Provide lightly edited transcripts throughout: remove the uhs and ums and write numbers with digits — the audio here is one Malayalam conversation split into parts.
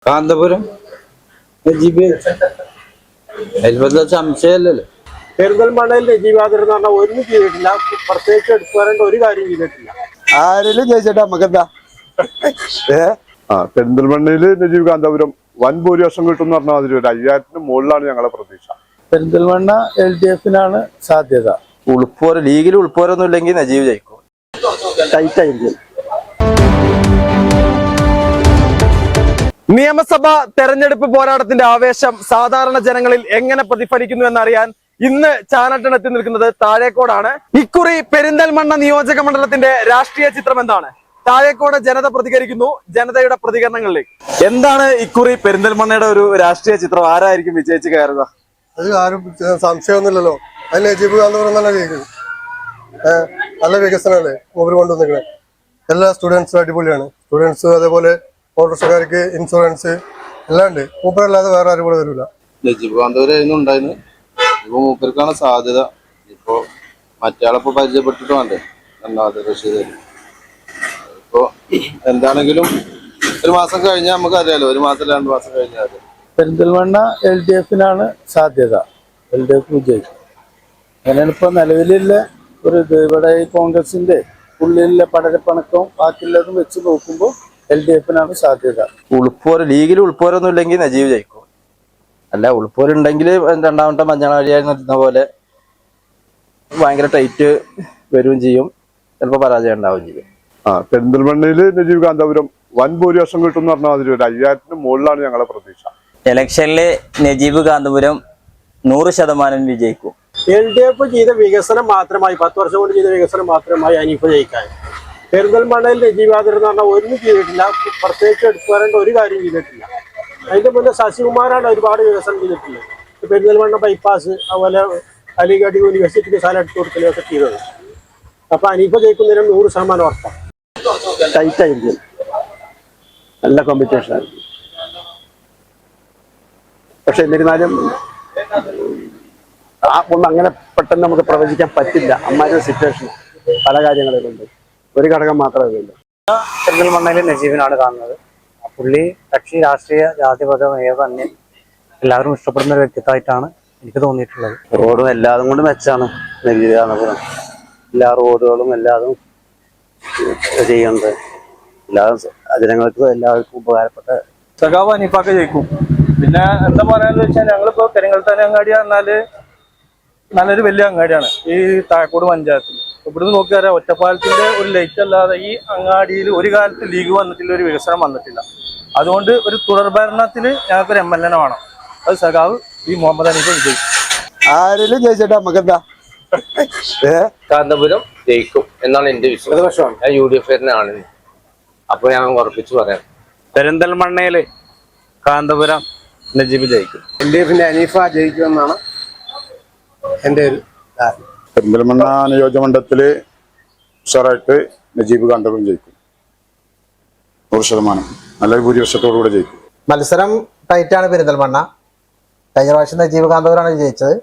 കാന്തപുരം സംശയമല്ലല്ലോ. പെരിന്തൽമണ്ണയിൽ നജീബാദർ എന്ന് പറഞ്ഞാൽ ഒന്നും ചെയ്തിട്ടില്ല. പ്രത്യേകിച്ച് എടുത്തു പറയേണ്ട ഒരു കാര്യം ചെയ്തിട്ടില്ല. ആരെങ്കിലും ചോദിച്ചേട്ടാ നമുക്കെന്താ പെരിന്തൽമണ്ണയില് നജീബ് കാന്തപുരം വൻ ഭൂരിപക്ഷം കിട്ടും പറഞ്ഞാൽ അതിൽ ഒരു 5000-ന് മുകളിലാണ് ഞങ്ങളുടെ പ്രതീക്ഷ. പെരിന്തൽമണ്ണ LDF-നാണ് സാധ്യത. ലീഗിൽ ഉൾപ്പോരൊന്നും ഇല്ലെങ്കിൽ നജീബ് ജയിക്കും. ടൈറ്റായിരിക്കും. നിയമസഭാ തെരഞ്ഞെടുപ്പ് പോരാട്ടത്തിന്റെ ആവേശം സാധാരണ ജനങ്ങളിൽ എങ്ങനെ പ്രതിഫലിക്കുന്നു എന്നറിയാൻ ഇന്ന് ചാനട്ടൻ എത്തി നിൽക്കുന്നത് താഴേക്കോടാണ്. ഇക്കുറി പെരിന്തൽമണ്ണ നിയോജക മണ്ഡലത്തിന്റെ രാഷ്ട്രീയ ചിത്രം എന്താണ്? താഴേക്കോട് ജനത പ്രതികരിക്കുന്നു. ജനതയുടെ പ്രതികരണങ്ങളിലേക്ക്. എന്താണ് ഇക്കുറി പെരിന്തൽമണ്ണയുടെ ഒരു രാഷ്ട്രീയ ചിത്രം? ആരായിരിക്കും വിജയിച്ച് കയറുക? അത് ആരും സംശയമൊന്നുമില്ലല്ലോ. അതിന് നജീബ് കാന്തപുരം തന്നെ ജയിക്കും. നല്ല വികസനമല്ലേ മൂപ്പര് കൊണ്ടുവന്നിരിക്കണേ. എല്ലാ സ്റ്റുഡൻസും അടിപൊളിയാണ്. സ്റ്റുഡൻസ് അതേപോലെ ഓട്ടോറിക്ഷക്കാർക്ക് ഇൻഷുറൻസ് എല്ലാം ഉണ്ട്. മൂപ്പരല്ലാതെ വേറെ ആരും കൂടെ വരില്ല. നജീബ് കാന്തപുരം ഉണ്ടായിരുന്നു. ഇപ്പൊ മൂപ്പർക്കാണ് സാധ്യത. ഇപ്പൊ മറ്റയാളിപ്പോ പരിചയപ്പെട്ടിട്ട് വേണ്ടേ റഷീദ്. ഇപ്പൊ എന്താണെങ്കിലും ഒരു മാസം കഴിഞ്ഞാൽ നമുക്ക് അറിയാലോ. ഒരു മാസം 2 മാസം കഴിഞ്ഞാൽ പെരിന്തൽമണ്ണ LDF-നാണ് സാധ്യത. LDF വിജയിക്കും. അങ്ങനെയാണ് ഇപ്പൊ നിലവിലുള്ള ഒരു ഇവിടെ കോൺഗ്രസിന്റെ ഉള്ളിലെ പടരപ്പണക്കവും ബാക്കിയുള്ളതും വെച്ച് നോക്കുമ്പോൾ LDF-നാണ് സാധ്യത. ലീഗിൽ ഉൾപ്പോരൊന്നും ഇല്ലെങ്കിൽ നജീബ് ജയിക്കും. അല്ല, ഉൾപ്പോരുണ്ടെങ്കിൽ രണ്ടാമത്തെ മഞ്ഞളാടിയായി നിർത്തുന്ന പോലെ ഭയങ്കര ടൈറ്റ് വരികയും ചെയ്യും. ചിലപ്പോൾ പരാജയം ഉണ്ടാവുകയും ചെയ്യും. പെരിന്തൽമണ്ണയില് നജീബ് കാന്തപുരം വൻ ഭൂരിപക്ഷം കിട്ടും പറഞ്ഞാൽ അതിൽ ഒരു 5000-ന് മുകളിലാണ് ഞങ്ങളുടെ പ്രതീക്ഷ. ഇലക്ഷനില് നജീബ് കാന്തപുരം 100% വിജയിക്കും. LDF ചെയ്ത വികസനം മാത്രമായി 10 വർഷം കൊണ്ട് ചെയ്ത വികസനം മാത്രമായി അനീഫ ജയിക്കാൻ. പെരിന്തൽമണ്ണയിൽ നജീബാദർ എന്ന് പറഞ്ഞാൽ ഒന്നും ചെയ്തിട്ടില്ല. പ്രത്യേകിച്ച് എടുത്തു പറയേണ്ട ഒരു കാര്യം ചെയ്തിട്ടില്ല. അതിന്റെ മുന്നേ ശശികുമാറാണ് ഒരുപാട് വികസനം ചെയ്തിട്ടുള്ളത്. പെരിന്തൽമണ്ണ ബൈപ്പാസ്, അതുപോലെ അലിഗഡ് യൂണിവേഴ്സിറ്റിക്ക് സ്ഥലം എടുത്തു കൊടുക്കലൊക്കെ ചെയ്തത്. അപ്പൊ അനീഫ ജയിക്കുന്നതിന് 100% ഉറപ്പാണ്. ടൈറ്റായിരിക്കും. നല്ല കോമ്പറ്റീഷൻ ആയിരിക്കും. പക്ഷെ എന്നിരുന്നാലും ഒന്നും അങ്ങനെ പെട്ടെന്ന് നമുക്ക് പ്രവചിക്കാൻ പറ്റില്ല. അമ്മാതിരി സിറ്റുവേഷൻ പല കാര്യങ്ങളിലുണ്ട്. ഒരു ഘടകം മാത്രമേ ഉള്ളൂ. പെരിന്തൽമണ്ണയിൽ നജീബിനാണ് കാണുന്നത്. പുള്ളി കക്ഷി രാഷ്ട്രീയ ജാതിപതമേവ തന്നെ എല്ലാവരും ഇഷ്ടപ്പെടുന്ന ഒരു വ്യക്തിത്വമായിട്ടാണ് എനിക്ക് തോന്നിയിട്ടുള്ളത്. റോഡും എല്ലാതും കൊണ്ട് മെച്ചാണ് നജീബ് കാന്തപുരം. എല്ലാ റോഡുകളും എല്ലാതും ചെയ്യുന്നത് എല്ലാ ജനങ്ങൾക്കും എല്ലാവർക്കും ഉപകാരപ്പെട്ട സഖാവ് അനീഫാക്ക ജയിക്കും. പിന്നെ എന്താ പറയാന്ന് വെച്ചാൽ ഞങ്ങളിപ്പോ കരിങ്ങൽത്താന അങ്ങാടി പറഞ്ഞാല് നല്ലൊരു വലിയ അങ്ങാടിയാണ് ഈ താഴക്കോട് പഞ്ചായത്തിൽ. ഇവിടുന്ന് നോക്കിയാൽ ഒറ്റപ്പാലത്തിന്റെ ഒരു ലൈറ്റ് അല്ലാതെ ഈ അങ്ങാടിയിൽ ഒരു കാലത്ത് ലീഗ് വന്നിട്ടില്ല, ഒരു വികസനം വന്നിട്ടില്ല. അതുകൊണ്ട് ഒരു തുടർഭരണത്തിന് ഞങ്ങൾക്കൊരു MLA വേണം. അത് സഖാവ് ഈ മുഹമ്മദ് അനീഫ വിജയിക്കും. ആരെങ്കിലും ചോദിച്ചേട്ടാ നമുക്കെന്താ കാന്തപുരം ജയിക്കും എന്നാണ് എന്റെ വിശ്വാസം. ഞാൻ UDF-നാണ്. അപ്പൊ ഞാൻ ഉറപ്പിച്ചു പറയാം. പെരിന്തൽമണ്ണയില് കാന്തപുരം നജീബ് ജയിക്കും. LDF-ന്റെ അനീഫ ജയിക്കുമെന്നാണ് എന്റെ ഒരു ധാരണ. പെരിന്തൽമണ്ണ നിയോജകമണ്ഡലത്തില് ഉഷാറായിട്ട് നജീബ് കാന്തപുരം ജയിക്കും. 100% നല്ലൊരു ഭൂരിപക്ഷത്തോടുകൂടെ ജയിക്കും. മത്സരം ടൈറ്റാണ്. പെരിന്തൽമണ്ണ കഴിഞ്ഞ പ്രാവശ്യം നജീബ് കാന്തപുരമാണ് വിജയിച്ചത്.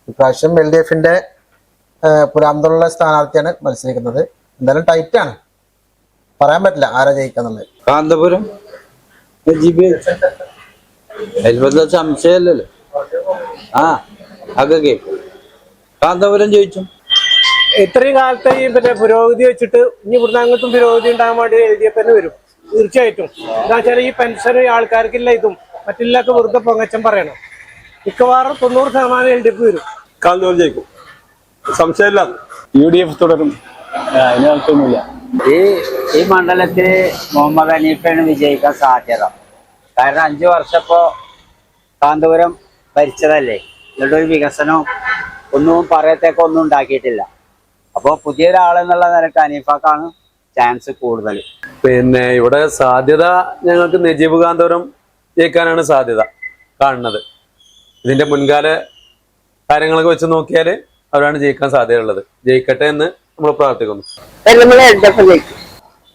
ഇപ്രാവശ്യം LDF-ന്റെ പുരാന്തരമുള്ള സ്ഥാനാർത്ഥിയാണ് മത്സരിക്കുന്നത്. എന്തായാലും ടൈറ്റാണ്, പറയാൻ പറ്റില്ല ആരാ ജയിക്കാന്നുള്ളത്. കാന്തപുരം സംശയമല്ലല്ലോ. അതൊക്കെ കാന്തപുരം ജയിച്ചു. ഇത്രയും കാലത്തെ ഈ പുരോഗതി വെച്ചിട്ട് ഇനി ഇവിടുന്ന് അങ്ങോട്ടും പുരോഗതി ഉണ്ടാകാൻ വേണ്ടി LDF തന്നെ വരും തീർച്ചയായിട്ടും. എന്താ വെച്ചാൽ ഈ പെൻഷൻ ആൾക്കാർക്കില്ല, ഇതും മറ്റുള്ളൊക്കെ വെറുതെ പൊങ്ങച്ചം പറയണം. മിക്കവാറും 90% LDF വരും. കാന്തപുരം ജയിക്കും, സംശയമില്ല. UDF തുടരും, അതിനൊന്നുമില്ല. ഈ മണ്ഡലത്തില് മുഹമ്മദ് അനീഫയാണ് വിജയിക്കാൻ സാധ്യത. കാരണം 5 വർഷം ഇപ്പോ കാന്തപുരം ഭരിച്ചതല്ലേ. എന്നിട്ടൊരു വികസനവും ഒന്നും പറയത്തേക്കൊന്നും ഉണ്ടാക്കിയിട്ടില്ല. അപ്പോൾ പുതിയൊരാളെന്നുള്ള നിലക്ക് അനീഫാക്കാണ് ചാൻസ് കൂടുതൽ. പിന്നെ ഇവിടെ സാധ്യത ഞങ്ങൾക്ക് നജീബ് കാന്തപുരം ജയിക്കാനാണ് സാധ്യത കാണുന്നത്. ഇതിന്റെ മുൻകാല കാര്യങ്ങളൊക്കെ വെച്ച് നോക്കിയാൽ അവരാണ് ജയിക്കാൻ സാധ്യതയുള്ളത്. ജയിക്കട്ടെ എന്ന് നമ്മൾ പ്രാർത്ഥിക്കുന്നു.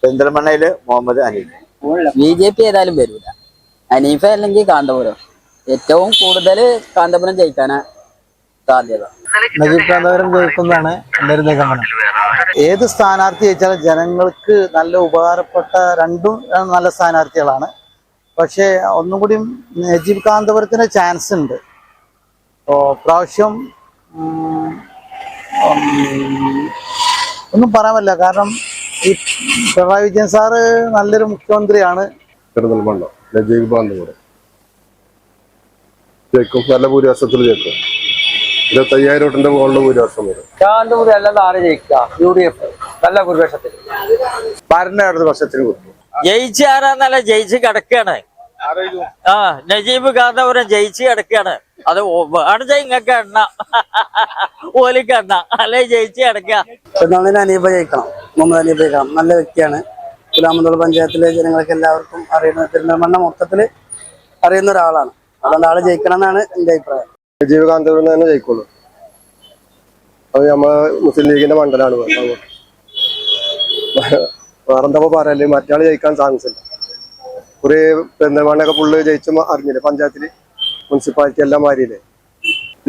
പെരിന്തൽമണ്ണയില് മുഹമ്മദ് അനീഫ്. BJP ഏതായാലും വരൂല. അനീഫ അല്ലെങ്കിൽ കാന്തപുരം. ഏറ്റവും കൂടുതൽ കാന്തപുരം ജയിക്കാനാ സാധ്യത. നജീബ് കാന്തപുരം ജയിക്കുന്നതാണ് എൻ്റെ ഒരു നിഗമനം. ഏത് സ്ഥാനാർത്ഥി ജയിച്ചാലും ജനങ്ങൾക്ക് നല്ല ഉപകാരപ്പെട്ട രണ്ടും നല്ല സ്ഥാനാർത്ഥികളാണ്. പക്ഷേ ഒന്നും കൂടി നജീബ് കാന്തപുരത്തിന് ചാൻസ് ഉണ്ട്. പ്രാവശ്യം ഒന്നും പറയാൻ പറ്റില്ല. കാരണം ഈ പിണറായി വിജയൻ സാറ് നല്ലൊരു മുഖ്യമന്ത്രിയാണ്. പെരിന്തൽമണ്ണ നജീബ് കാന്തപുരം ജയിക്കും, നല്ല ഭൂരിപക്ഷത്തിൽ ജയിക്കും. 25,000 വോട്ടിന്റെ മുകളിൽ ഭൂരിപക്ഷം വരും. കാന്തപുരം അല്ലാതെ ആരെ ജയിക്കുക? UDF നല്ല ഭൂരിപക്ഷത്തിൽ. ഭരണ ഇടത് പക്ഷത്തിന് കൊടുക്കും. ജയിച്ച് ആരാന്നല്ല ജയിച്ച് കിടക്കാണ്. നജീബ് കാന്തപുരം ജയിച്ച് കിടക്കാണ്. അത് അടുത്ത ഇങ്ങക്ക് എണ്ണ ഓലിക്ക് എണ്ണ അല്ലെ ജയിച്ച് കിടക്കുക. അനീഫ ജയിക്കണം, മുഹമ്മദ് അനീഫ ജയിക്കണം. നല്ല വ്യക്തിയാണ്. പുലാമന്തോൾ പഞ്ചായത്തിലെ ജനങ്ങൾക്ക് എല്ലാവർക്കും അറിയുന്ന, പെരിന്തൽമണ്ണ മൊത്തത്തിൽ അറിയുന്ന ഒരാളാണ്. അതുകൊണ്ട് ആള് ജയിക്കണം എന്നാണ് എന്റെ അഭിപ്രായം. നജീബ് കാന്തപുരം തന്നെ ജയിക്കുള്ളൂ. അത് നമ്മളെ മുസ്ലിം ലീഗിന്റെ മണ്ഡലമാണ്. വേറെന്താ പറയല്ലേ, മറ്റാള് ജയിക്കാൻ ചാൻസ് ഇല്ല. കുറെ പെരിന്തൽമണ്ണയൊക്കെ ഫുള്ള് ജയിച്ചു അറിഞ്ഞില്ലേ, പഞ്ചായത്തില് മുനിസിപ്പാലിറ്റി എല്ലാം മാറിയില്ലേ.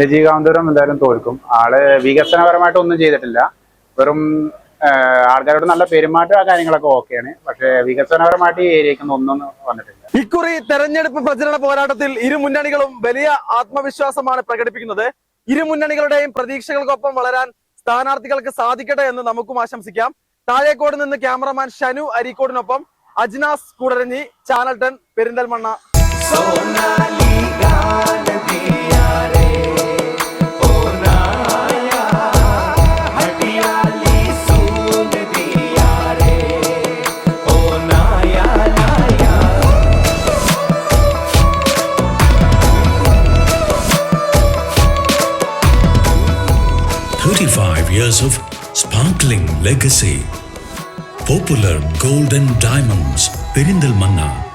നജീബ് കാന്തപുരം എന്തായാലും തോൽക്കും. ആള് വികസനപരമായിട്ട് ഒന്നും ചെയ്തിട്ടില്ല. വെറും ആൾക്കാരോട് നല്ല പെരുമാറ്റം ആ കാര്യങ്ങളൊക്കെ ഓക്കെയാണ്. പക്ഷെ വികസനപരമായിട്ട് ഈ ഏരിയക്കൊന്നും ഒന്നും വന്നിട്ടില്ല. ഇക്കുറി തെരഞ്ഞെടുപ്പ് പ്രചരണ പോരാട്ടത്തിൽ ഇരു മുന്നണികളും വലിയ ആത്മവിശ്വാസമാണ് പ്രകടിപ്പിക്കുന്നത്. ഇരു മുന്നണികളുടെയും പ്രതീക്ഷകൾക്കൊപ്പം വളരാൻ സ്ഥാനാർത്ഥികൾക്ക് സാധിക്കട്ടെ എന്ന് നമുക്കും ആശംസിക്കാം. താഴേക്കോട് നിന്ന് ക്യാമറമാൻ ഷനു അരീക്കോടിനൊപ്പം Ajnas Koodaranji, channel 10 Perinthalmanna. Years of sparkling legacy. Popular Gold and Diamonds, Perindalmanna.